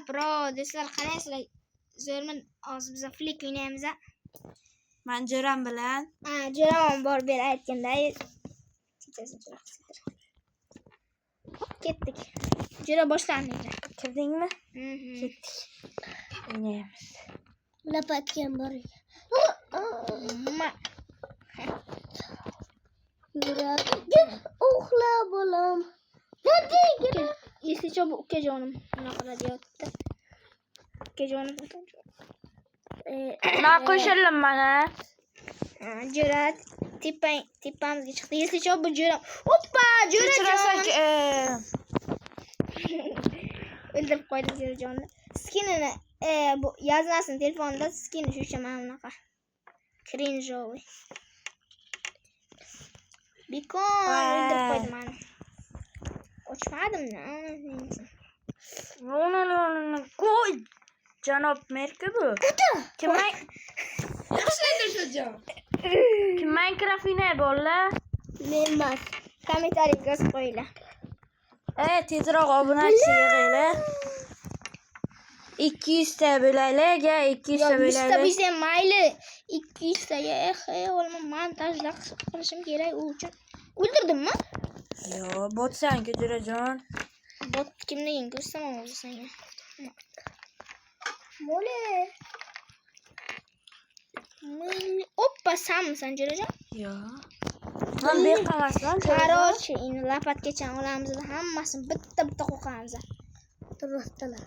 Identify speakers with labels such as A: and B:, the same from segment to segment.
A: Pro do'stlar, qarasizlar. Zo'rmi? Hozir biz flik o'ynaymiz.
B: Men Jo'ram bilan.
A: Jo'ram bor ber aytganday. Ketdik. Jo'ra boshlandi.
B: Kirdingmi? Ketdik. O'ynaymiz.
C: Lapatgan bor. Uxla bolam.
A: Esli cho'p ukajonim bunaqa deyapti. Ukajonim.
B: Men qo'shildim mana.
A: Jo'ra tepamizga chiqdi. Esli cho'p bu Jo'ra. Hoppa, Jo'rajon. O'ldirib qo'ydi Jo'rajonni. Skinini bu yozmasin telefonda, skini shucha mana bunaqa. Cringe. Bikon o'ldirib qo'ydi meni. Ochmadim-da.
B: Qo'y. Janob Merke bu. Kim Minecraft o'ynaydi bolalar?
C: Men emas.
A: Kommentariyaga yozib qo'yinglar.
B: Tezroq obunachi yig'inglar. 200 ta bo'laylik, 200 ta bo'laylik.
A: Bizda mayli 200 taga olma montajlar qilishim kerak u uchun. O'ldirdimmi?
B: Yo, botsan Jo'rajon.
A: Bot kimligini ko'rsam o'zi senga. Mole. Oppa, samsan Jo'rajon?
B: Yo. Men beqamasman.
A: Qarochi, ini lapatgacha olamiz, hammasini bitta qo'qamiz.
C: To'g'rilar.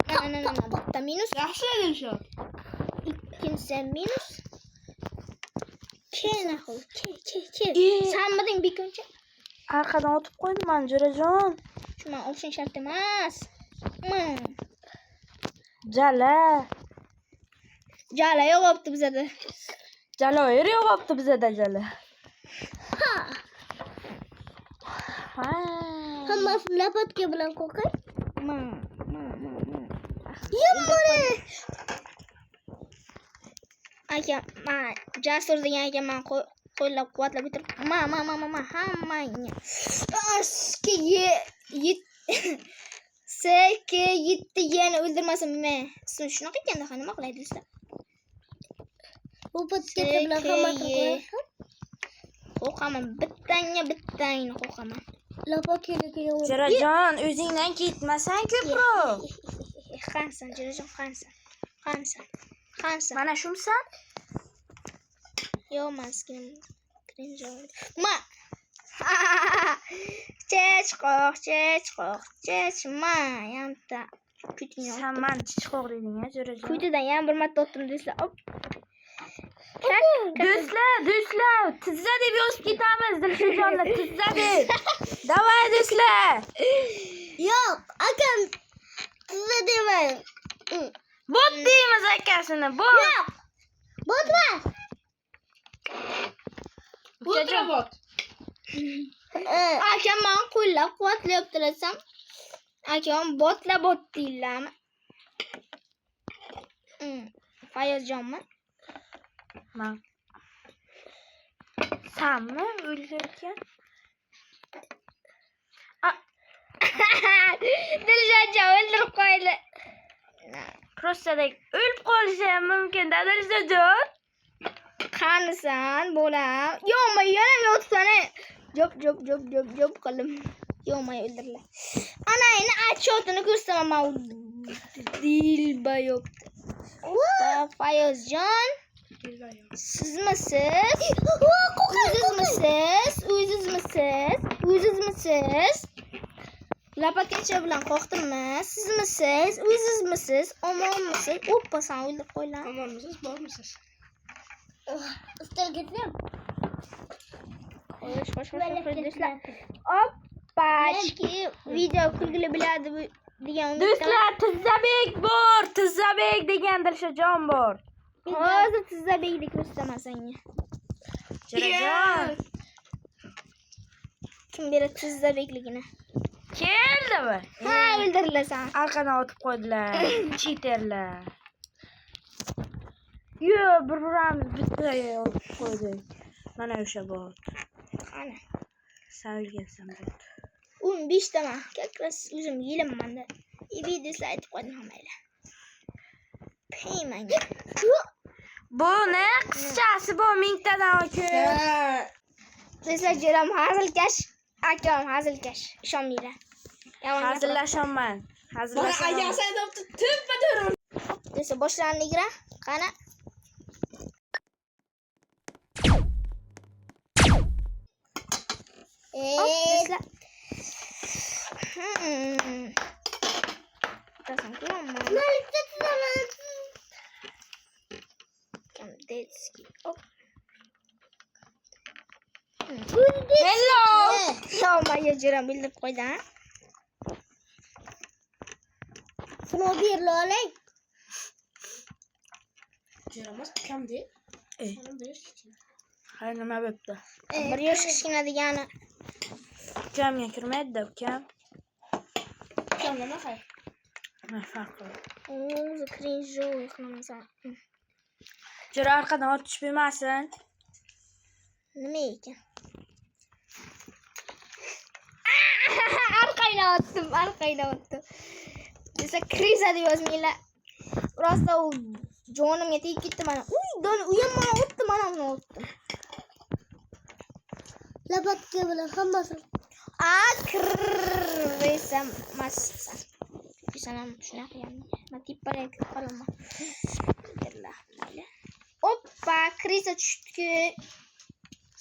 A: Mana bitta minus.
B: Yaxshi edim shu.
A: Ikkinchisi minus. Kenaxol. Ke. Sanmading bekuncha.
B: Arqadan o'tib qo'ydim men Jo'rajon.
A: Shuna o'shin shart emas. Jala yo'qopti bizada.
B: Jala yo'qopti bizada jala.
C: Hamma lapatga bilan qo'qay.
A: Aka, Jasur degan aka men qo'llab-quvvatlab bitirib, hammangni. Seke yetti yana o'ldirmasin men. Siz shunaqa ekanda, nima qilaydi sizlar?
C: Bu patga bilan hamma qo'qay.
A: Qo'qaman, bittangni qo'qaman.
C: Lapatga
B: Jo'rajon, o'zingdan ketmasan ko'proq.
A: Qansan Jo'rajon, qansan.
B: Mana shumsan?
A: Yo, maskin. Cringe. Chech, yamta. Kutingni.
B: Sen men chiqoq deding, Jo'rajon.
A: Kuydidan ham bir marta o'tdim do'stlar.
B: Do'stlar, tizza deb yozib ketamiz, Dilshujonlar, tizza deb. Davay do'stlar.
C: Yo'q, akam tizza demang.
B: Bot deymiz akasini, bot.
C: Yo'q. Botmas.
B: Bot.
A: Akam men qo'llab-quvvatlayaptilarsam, akam bot deylarmi? Fayozjonmi?
B: Men. Senmi o'ldirgan?
A: Dilshojon o'ldirib qo'ydi.
B: Prostadek o'lib qolishi ham mumkin, Dilshojon.
A: Qanisan, bo'lam. Yo'qmi, yana o'tibsan. Jo'p qildim. Yo'qmi, o'ldirlar. Anayni achotini ko'rsataman men. Dilba yo'q. Fayozjon. Sizmisiz? O'zizmisiz? Lapatgacha bilan qo'rqdimmi? Sizmisiz? O'zizmisiz? Omonmisiz? Oppa, sen o'ldirib qo'ylar.
B: Omonmisiz, bormisiz?
C: Istalgadim.
A: Xo'sh, do'stlar. Oppachki, video kulgili biladi degan
B: do'stlar, Tizzabek degan Dilshojon bor.
A: Hozir Tizzabekni ko'rsataman senga.
B: Jo'rajon.
A: Kim beradi Tizzabekligini?
B: Keldimi?
A: Ha, o'ldirlasan.
B: Arqadan o'tib qo'ydilar. Cheaterlar. Yo, bir-birimiz bitta olib qo'ydik. Mana o'sha bot.
A: Ana.
B: Savilgansan bot.
A: 15 taman. Как раз o'zim yelimman-da. Videoda aytib qo'ydim hammaylar. Payman.
B: Bu ne? Qisqasi bu mingtadan ko'p.
A: Sizlar jiram hazilkash, akam hazilkash. Ishonmanglar.
B: Hazillashaman. Hazillashaman.
A: Desa boshlandigra. Qani? Sizlar. Tasam ko'rma. Детский.
B: Hello.
A: Sho'maga jiram bildirib qo'ydim.
C: Shuni berib oling.
D: Jiramas kamde.
B: Hay nima bo'pti?
A: Bir yosh kichkina degani.
B: Ukamga kirmaydi-da, ukam.
D: Kam nima qay?
B: Nima farqi bor?
A: O'zi cringe qilaman.
B: Jira orqadan ot tushib bermasin.
A: Nima ekan? Arqaydan o'tdim. Desa kriza deb yozmanglar. Rosta u jonimga tegib ketdi mana. Uydan uyamman o'tdi mana uni o'tdim.
C: Lapatka bilan hammasi.
A: Kriza massa. Sanam shunaqa ham. Men tippaga qolaman. Oppa, kriza tushdi.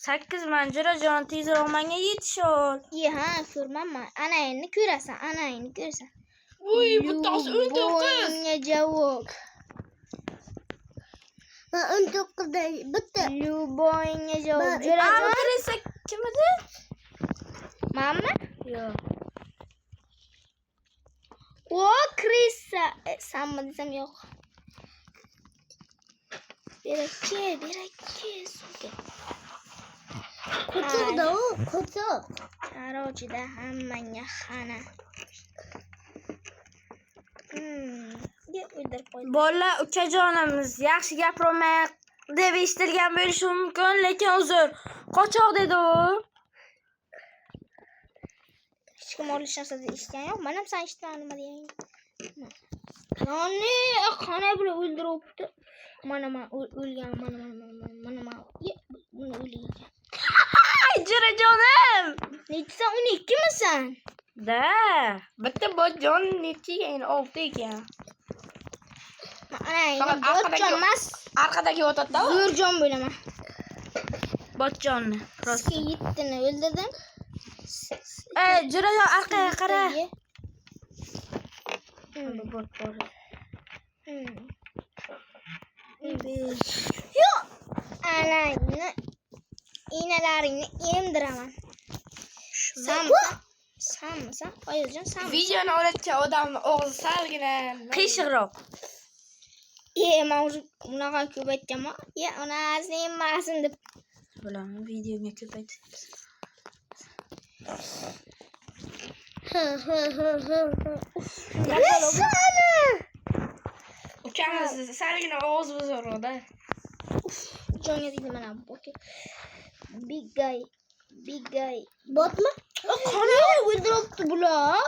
B: 8 man Jirajon tezroq menga yetish ol.
A: Ha, ko'rmanman. Anayni ko'rasan.
D: Uy, bittasi 19.
A: Boyinga javob.
C: Men 19 da bitta.
A: Boyinga javob.
B: Abi
A: Jirajon.
B: Krisa kim edi?
A: Mamma?
B: Yo'q.
A: O, Krisa. Sanma desam yo'q. Beraki.
C: Ko'chada u, ko'choq.
A: Qarochida hammanga xana. O'ldirib qo'ydim.
B: Bola ukajonimiz yaxshi gapirmay deb eshitilgan bo'lishi mumkin, lekin uzr. Qochoq dedi u.
A: Hech kim olish narsa eshitgan yo'q. Men ham sen eshitmadim nima degan. Qani, qani bilan o'ldiribdi. Mana o'lgan, mana. Buni o'lgan.
B: Ay Jirajonim.
A: Nechta 12 misan?
B: Da.
D: Bitta botjon necha ekan? 6 ekan.
A: Ana, botjon emas.
D: Arkadagi o'tadi-da.
A: Zo'rjon bo'laman.
B: Botjonni.
A: Rosti 7 ni o'ldirdim.
B: Jirajon orqaga qara. Bot bor.
A: Yo'q. Ana, iynalaringni emdiraman. Sanmisan? Oyijon, sanmisan?
D: Videoni olayotgan odamning og'zi salgina
B: Qiyshiqroq.
A: Men o'zi unaqa ko'p aytganman. Onasi emasin deb.
B: Bilaman, videoga ko'p aytibsiz.
D: ukamiz salgina og'zi buzardi.
A: Jonga deydi mana bu. Big guy.
C: Botmi?
A: Qani o'ldiribdi bular.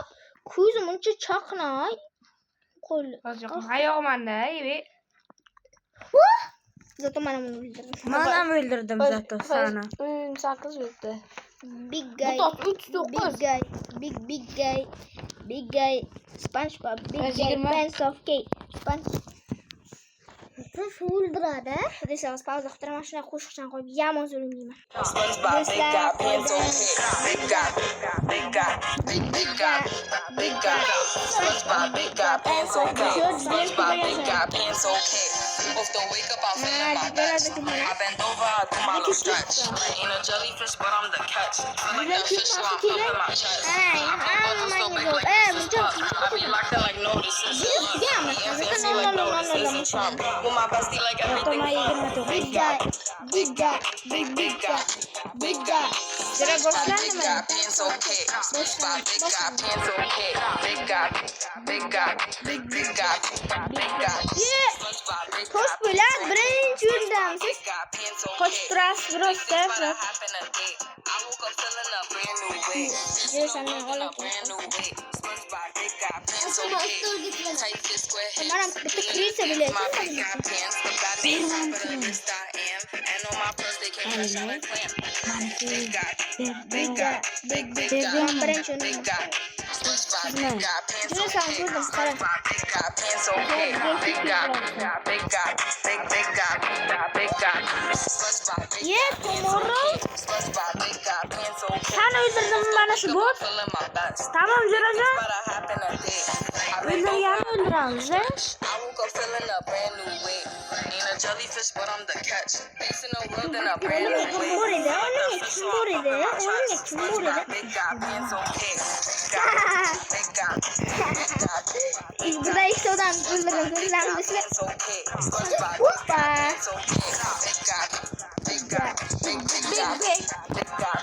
A: Ko'zim uncha chaqnay. Qo'l.
D: Hozir hayog'manda,
A: Zato mana buni o'ldirdim.
B: Men ham o'ldirdim zato sana.
D: 8 o'tdi.
A: Big guy. Big guy. SpongeBob. Big guy. Pants of cake.
C: Shu o'ldiradi.
A: Desa, pauza qilib shuna qo'shiqchani qo'yib yomon zulmlayman.
E: SpongeBob, big got pants on cake. Big got. SpongeBob, big got pants on cake. SpongeBob, big got pants on cake. Off the wake up, I feel in my best. I bend over, I do my little stretch. Ain't a jellyfish, but I'm the catch. Feel like that fish, so I'm pumping my chest. I can bubble still big like this is pop. I be locked in like no, this is a fancy like no, this isn't Trump. With my bestie like everything fun. Big got. SpongeBob, big got pants on cake. SpongeBob, big got pants on cake. Big got. SpongeBob, big
A: To'sh bilan birinchi yurdam.
E: big got pants on
B: Qo'shib
E: cake.
B: turasiz biroz
E: Things about to
B: deb.
E: happen a day. I woke up feeling a brand new way.
A: Yes, I'm
E: Woke up
A: all
E: in a
A: okay.
E: brand new way. SpongeBob, big got pants okay. Tight fit square hips.
A: Manam bitti krize bile.
E: My big got pants. The baddest top of the list I am. And on my purse they can't touch my clamp. Big got. Big got. Big got. Big got. Big got pants
A: Bunu
E: okay.
A: sansürdüm falan.
E: Big got pants okay. Big got. Big got. Big got. Big got.
B: Yes, tomorrow.
E: Big got pants okay.
B: Sen öldürdün bana şu bot.
E: Feeling my best.
B: Tamam Juraja.
E: But I happen a day. I been
B: Öldürgen öldüren Juraja.
E: I woke up feeling a brand new way. Ain't a jellyfish, but I'm the catch. Facing the world in a brand new way.
A: Buraya, onun için buraya, onun için buraya.
E: Big got pants okay. Big got.
A: Burada işte odan hızlanmışlar.
E: Pants okay.
A: Hoppa.
E: Pants okay. Big got. Big got. Big got.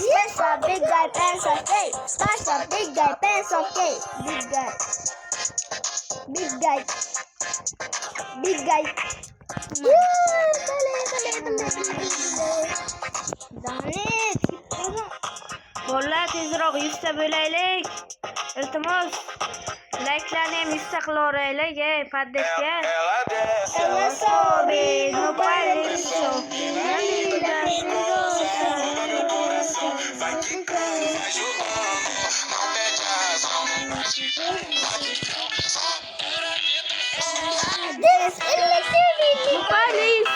A: Special big guy pants okay. Special big guy pants okay. Big guy. Big guy. Big guy. Danet.
B: Bolla tezroq 100 ta bo'laylik. Iltimos. Like'larni ham 100 ta qilib o'raylik, poddeshga.
A: Ela sobe,
B: no parecho.
A: This is the TV.
B: Paris.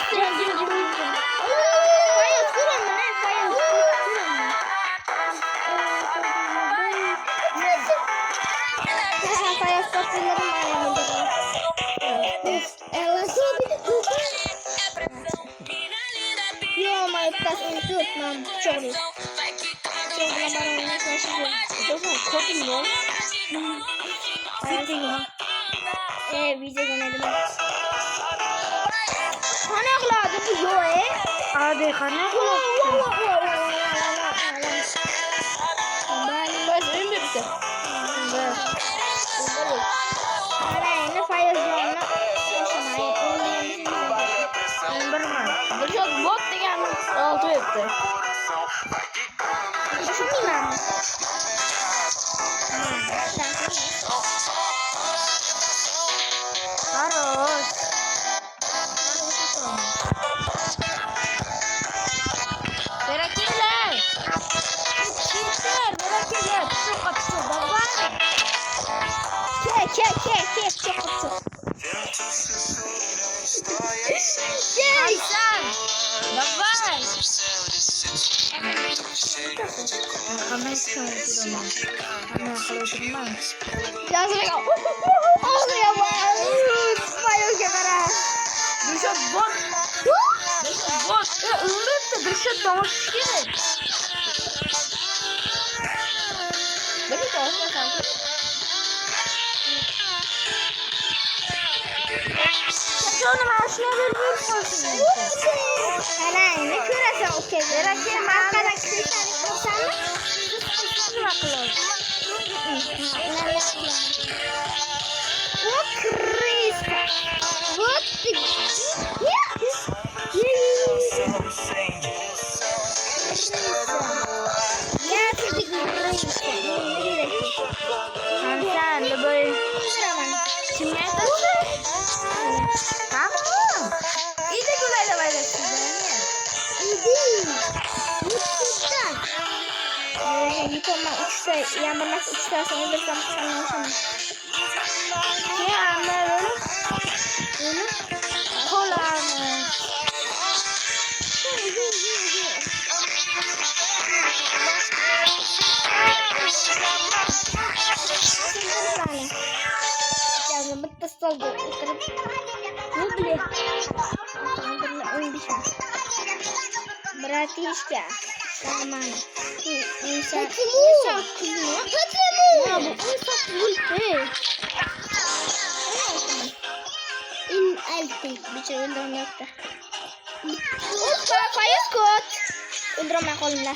A: Fire suran mana? Fire suran. Fire suran mana? Ela sobe. Yo, my class in good man. Sorry. Sorry, my class is video denedim. Kanaklardı bu yo
B: Hadi kanak.
A: Bas ön bir bize. Arayını fire zone'una yaşamayı.
D: Bu çok bot diyen altı etti.
A: Düşünmeyeyim ben.
B: Haros. Bereketler. Çiftler, bereketler. Çok kapısı. Baba.
A: Ke, çok kötü.
B: Hasan. Baba.
A: Yazık ya. Ağlıyor bana. Fire kemara.
B: Düşet bot. Bot. Ümmet de düşet doğmuş gibi.
A: Benim de olsa sanki.
B: Sonra maaşına vermiyorsun.
A: Ana ne kırasın o kez. Benim arkadaş bir tane kursanlı. O kriz. What the...
B: Hansan da böyle kimya taşı. Tamam. İyi de güzel bayraksın.
A: Yıkama 3'te yanmamak 3'te sonra bir zaman sanıyorsun.
B: Ne anne böyle? Kola mı?
A: Yani bitti soldu. Ну, блин. Он bisa. Berarti ya. Nормально. In alti. Bicara undang nokta. Fire Scott. Undang makolnya.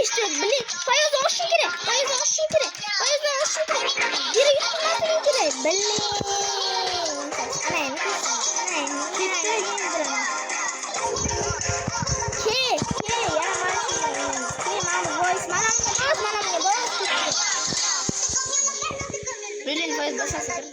A: İşte bili. Fire olsun kire. Fire olsun kire. Fire olsun kire. Geri gitmezsin kire. Bili. Mana voice mana Bilin faiz başa sıkır.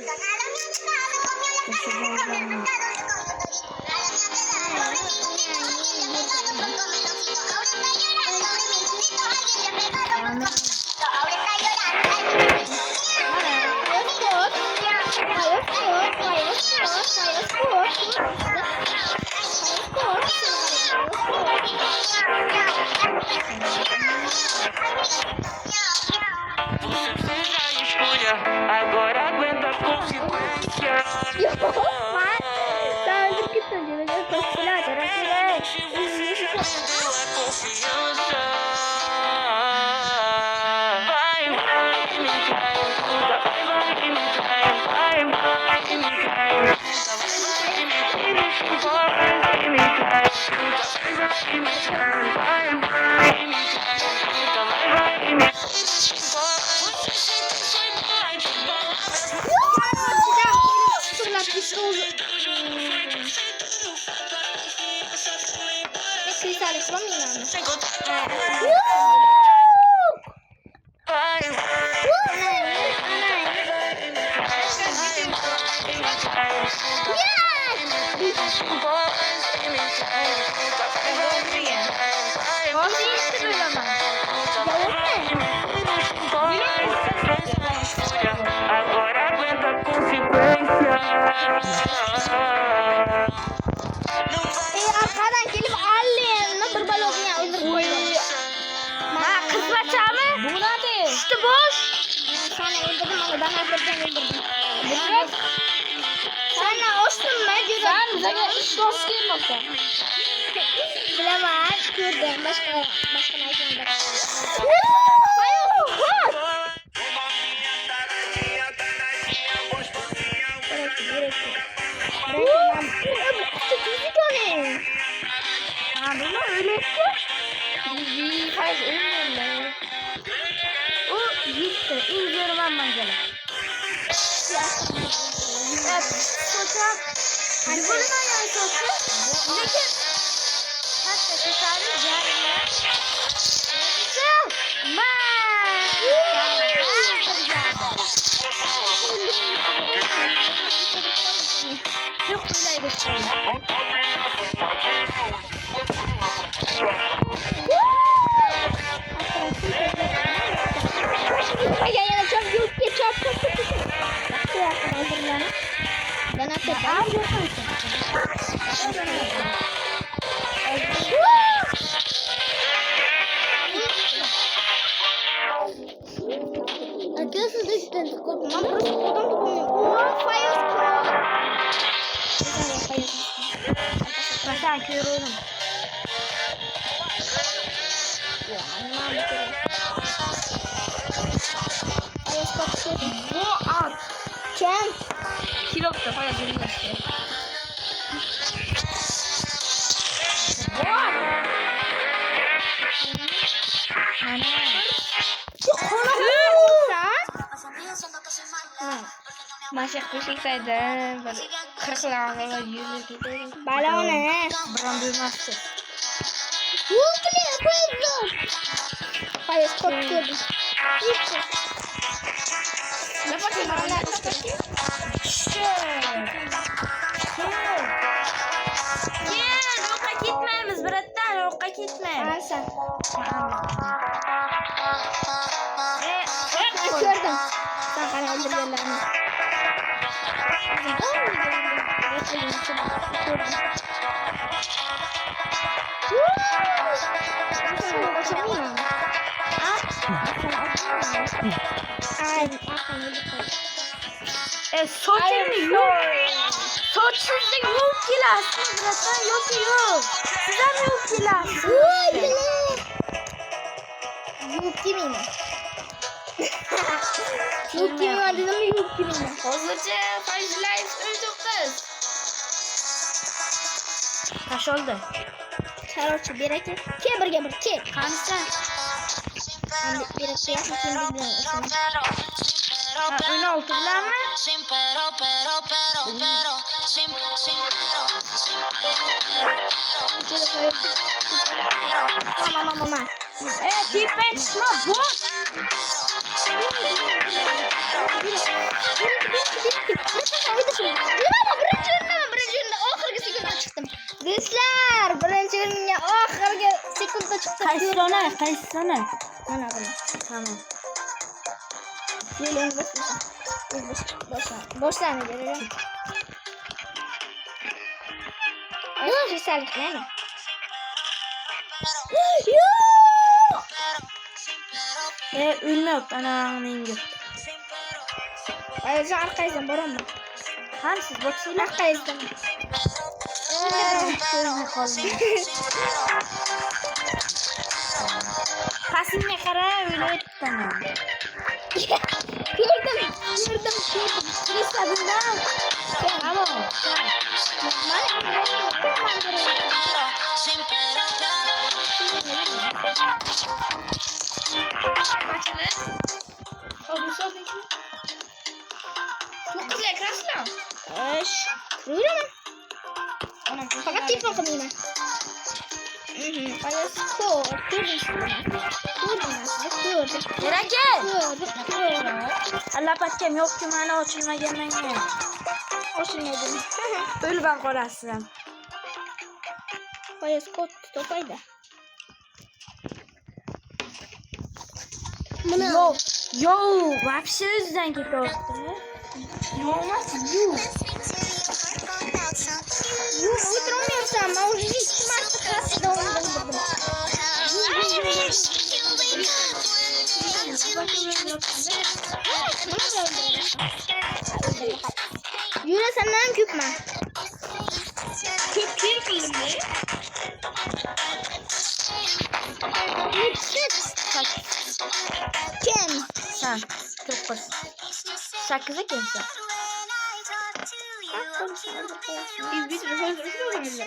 E: Agora aguenta a consequência. Deu a confiança. Vai, vai, me trai. Vai que me trai. Vai que me trai. Vai que me trai. Vai que me trai. Vai que me trai. Agora aguenta a consequência.
A: Arkadan gelip allayın. Berbalog ya öldür koyuyor.
B: Kız bacağımı.
A: Bu ne?
B: İşte boş.
A: Sana öldürdüm ama ben hakikaten öldürdüm. Sana olsun ben diyorum.
D: Sen bize iş dost gibi baksa.
A: Bilemez. Gördüm. Başka neyse.
B: Faiz ölmüyorlar. O gitti. İndiyorum ben gene. Evet. Soçam. Hani bunu da yani soçam. Peki. Hatta tesadüf gelme. Çok güzel geçiyor.
A: Ay çok yok ki çok. Ben atacağım.
C: Arkadaşlar düştün.
B: Başak kuyruğum. Bu at.
A: Kim?
D: Kilok da faiz ölmüyor işte. Başak düşürseydi böyle 40 lira 100 lira.
A: Balon ne?
B: Brandırmazdı.
A: Hayır çok gördüm.
D: Ne bakayım bana?
B: Gel, oka gitmemiz birader, oka gitme.
A: Sen.
B: Ben
A: Gördüm. Sen bana öldürüyorlar mı?
B: Soçun yok. Soçsuzda yok gilasın birader, yok. Size mi yok gilasın?
A: Yok gibi mi? Yok gibi mi dedim mi yok gibi mi?
D: Hızlıca faizler öldük kız.
B: Kaç oldu?
A: Çarçı bir iki. Kebir ki.
B: Kansa.
A: Şimdi bir iki yapma şimdi bilmiyorum.
B: Öne oturdular mı?
A: Tamam.
B: Keep it, not what?
A: birinchi o'rinda oxirgi sekundda chiqdim. Do'stlar, birinchi o'ringa oxirgi sekundda chiqdim.
B: Qaysi sona?
A: Mana buni.
B: Tamam.
A: Yo'ling boshlanadi. Kristal mana.
B: Ölmüyor ananın ingi.
A: Ayrıca arkayızdan boranma.
B: Hamsiz boksuyla.
A: Arkayızdan.
B: Pasinle kara öyle ettim.
A: Gördüm. Kristalından.
B: Tamam.
A: Fakat tip bakın yine. Bayağı skor.
B: Allah patkem yok ki bana oturma gelmeyin.
A: Hoşunaydın.
B: Öyle ben korasın.
A: Bayağı skor topaydı.
B: Yo, вообще yüzden gitti orada.
A: Утром я сама уже здесь раз Юля, senden küp mü?
D: Küp kim kıldım ne?
A: Kim?
B: Sen. Çok basit. Sakızı kimse.
D: Biz öldürüyoruz.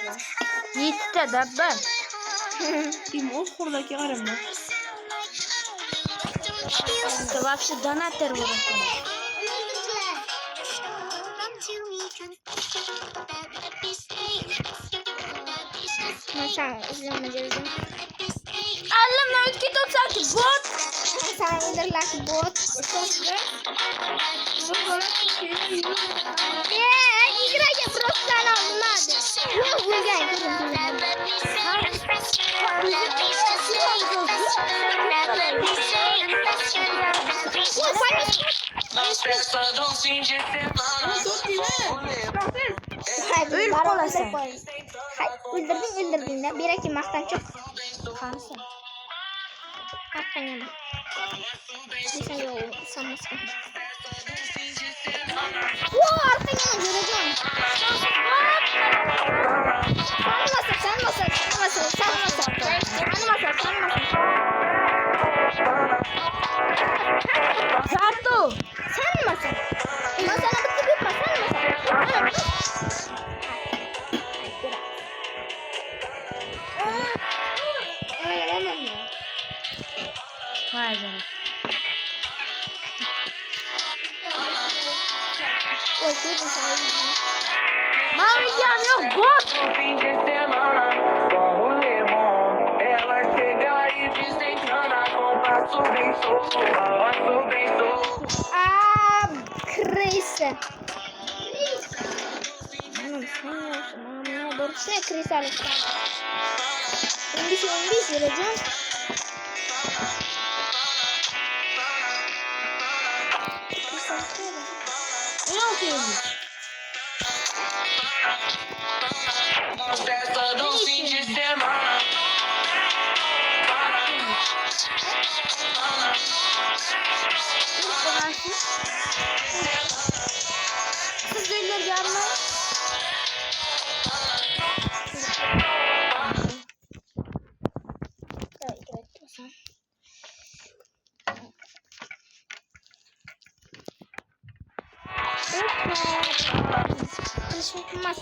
B: Yiğit'te de ben.
D: Kim o kurdaki aramda?
B: Вообще донатор burası.
A: Sen izlemeyeceğim.
B: Allah'ım lan 298 bot.
A: Sen indirler bot. Играйте просто нам надо.
B: Öl kola sen.
A: Öldürdün de. Bir iki maktan çok. Kansa. Arkaya bak. Bir şey yok. Sanmasın. Wow, arkaya göreceğim. Sanmasın.
B: Zato.
A: Sanmasın. Masana bitti bitme. Sanmasın.
B: Vay canına. Mavi yan yok bot.
A: Крыса. Борщная крыса. İngiliz vereceğim.
B: Ne yapıyorsun? Siz eller yanına.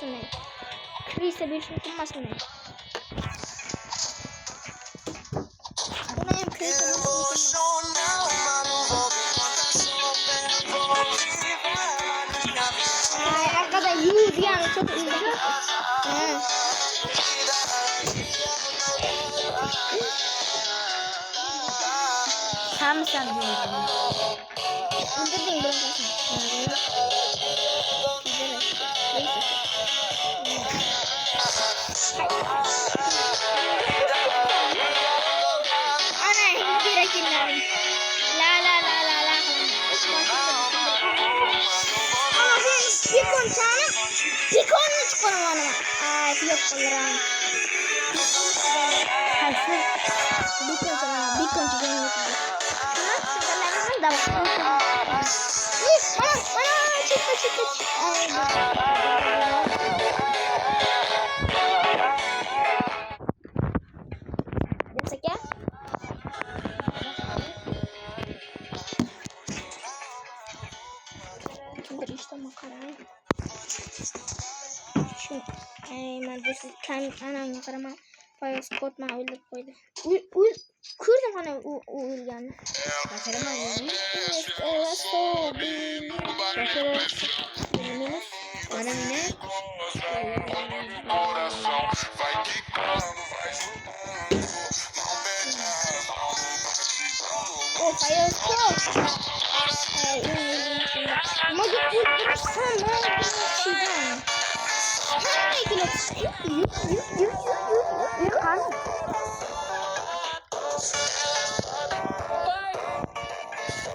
A: Bilişim ne? Krisa bilişim kurması ne? Buna hem krisa Ay arkada yuh yani çok üzüldüm.
B: Tam sen diyordun.
A: İndirdin bırakasın. canım. Pikonunu çıkarım onu. Ay yok olurum.
B: Qaysi?
A: Pikon canım. Pikon canım. Şunlar da var. Bana çıktı. Ay. Neyse ki. Şimdi işte makarayı. Şu maddesi anam makarama fayos korkma öyle koydu. Kırdım hani yani.
B: Makarama yedi.
A: Evet so bir. Minus.
B: Bana mine.
A: O fayos kork. Mogę pójść sama siedem.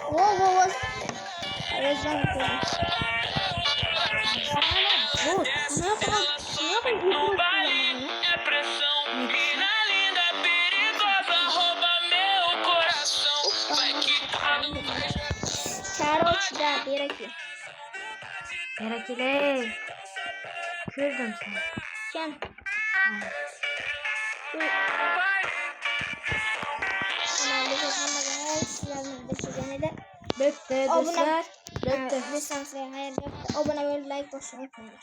A: Wow. Fayos ben koydum.
E: É pressão, mina linda, perigosa, rouba meu coração. Vai quicando, vai.
A: Çarot da bir iki.
B: Gerekli. Kırdım sen.
A: Kim?
B: Bitti.
A: Abone-
B: Düşler. Bitti.
A: Lisanslıya hayır yok. Abone ol, like basmayı unutmayın.